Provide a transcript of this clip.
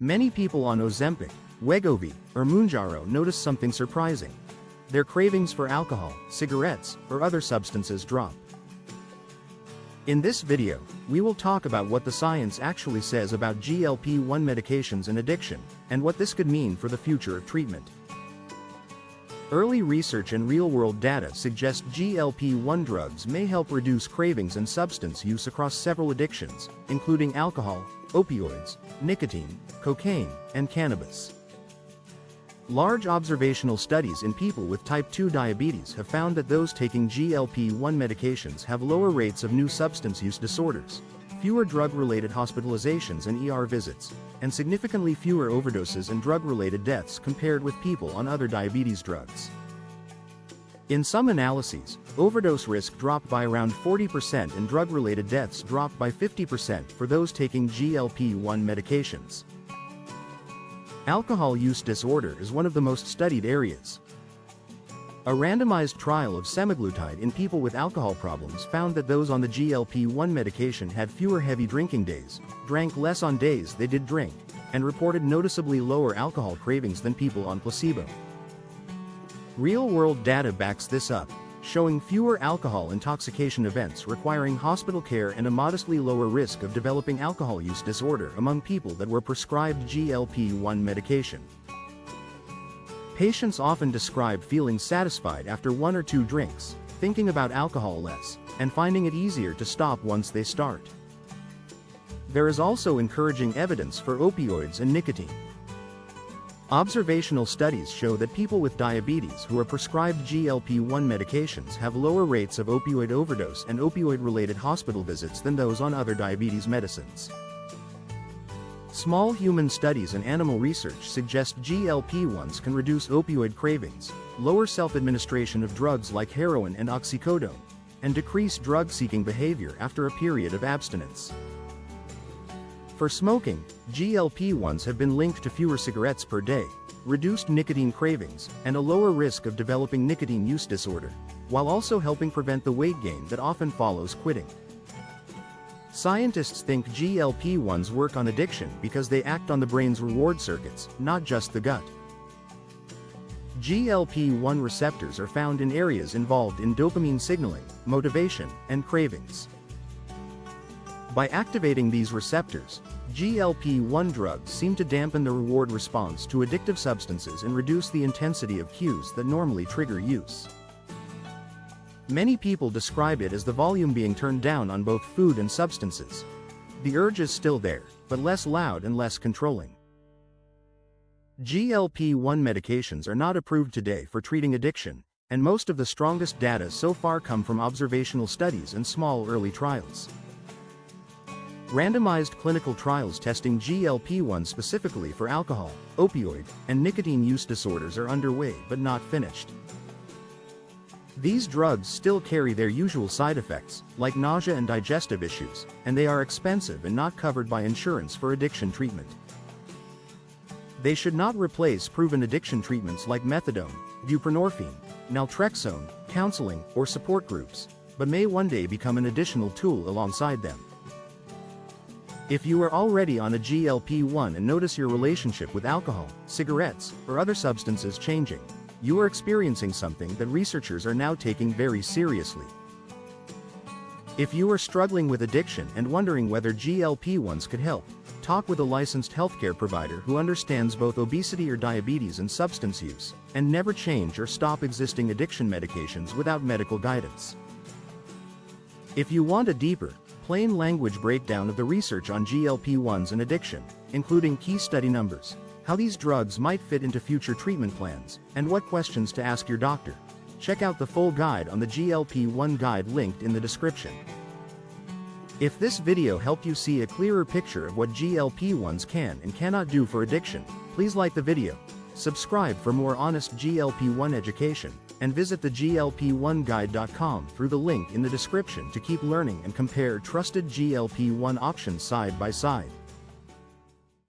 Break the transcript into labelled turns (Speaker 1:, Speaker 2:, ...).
Speaker 1: Many people on Ozempic, Wegovy, or Mounjaro notice something surprising. Their cravings for alcohol, cigarettes, or other substances drop. In this video, we will talk about what the science actually says about GLP-1 medications and addiction, and what this could mean for the future of treatment. Early research and real-world data suggest GLP-1 drugs may help reduce cravings and substance use across several addictions, including alcohol, opioids, nicotine, cocaine, and cannabis. Large observational studies in people with type 2 diabetes have found that those taking GLP-1 medications have lower rates of new substance use disorders, fewer drug-related hospitalizations and ER visits, and significantly fewer overdoses and drug-related deaths compared with people on other diabetes drugs. In some analyses, overdose risk dropped by around 40% and drug-related deaths dropped by 50% for those taking GLP-1 medications. Alcohol use disorder is one of the most studied areas. A randomized trial of semaglutide in people with alcohol problems found that those on the GLP-1 medication had fewer heavy drinking days, drank less on days they did drink, and reported noticeably lower alcohol cravings than people on placebo. Real-world data backs this up, showing fewer alcohol intoxication events requiring hospital care and a modestly lower risk of developing alcohol use disorder among people that were prescribed GLP-1 medication. Patients often describe feeling satisfied after 1 or 2 drinks, thinking about alcohol less, and finding it easier to stop once they start. There is also encouraging evidence for opioids and nicotine. Observational studies show that people with diabetes who are prescribed GLP-1 medications have lower rates of opioid overdose and opioid-related hospital visits than those on other diabetes medicines. Small human studies and animal research suggest GLP-1s can reduce opioid cravings, lower self-administration of drugs like heroin and oxycodone, and decrease drug-seeking behavior after a period of abstinence. For smoking, GLP-1s have been linked to fewer cigarettes per day, reduced nicotine cravings, and a lower risk of developing nicotine use disorder, while also helping prevent the weight gain that often follows quitting. Scientists think GLP-1s work on addiction because they act on the brain's reward circuits, not just the gut. GLP-1 receptors are found in areas involved in dopamine signaling, motivation, and cravings. By activating these receptors, GLP-1 drugs seem to dampen the reward response to addictive substances and reduce the intensity of cues that normally trigger use. Many people describe it as the volume being turned down on both food and substances. The urge is still there, but less loud and less controlling. GLP-1 medications are not approved today for treating addiction, and most of the strongest data so far come from observational studies and small early trials. Randomized clinical trials testing GLP-1 specifically for alcohol, opioid, and nicotine use disorders are underway but not finished. These drugs still carry their usual side effects, like nausea and digestive issues, and they are expensive and not covered by insurance for addiction treatment. They should not replace proven addiction treatments like methadone, buprenorphine, naltrexone, counseling, or support groups, but may one day become an additional tool alongside them. If you are already on a GLP-1 and notice your relationship with alcohol, cigarettes, or other substances changing, you are experiencing something that researchers are now taking very seriously. If you are struggling with addiction and wondering whether GLP-1s could help, talk with a licensed healthcare provider who understands both obesity or diabetes and substance use, and never change or stop existing addiction medications without medical guidance. If you want a deeper, plain language breakdown of the research on GLP-1s and addiction, including key study numbers, how these drugs might fit into future treatment plans, and what questions to ask your doctor, check out the full guide on the GLP-1 guide linked in the description. If this video helped you see a clearer picture of what GLP-1s can and cannot do for addiction, please like the video, subscribe for more honest GLP-1 education, and visit the glp1guide.com through the link in the description to keep learning and compare trusted GLP-1 options side by side.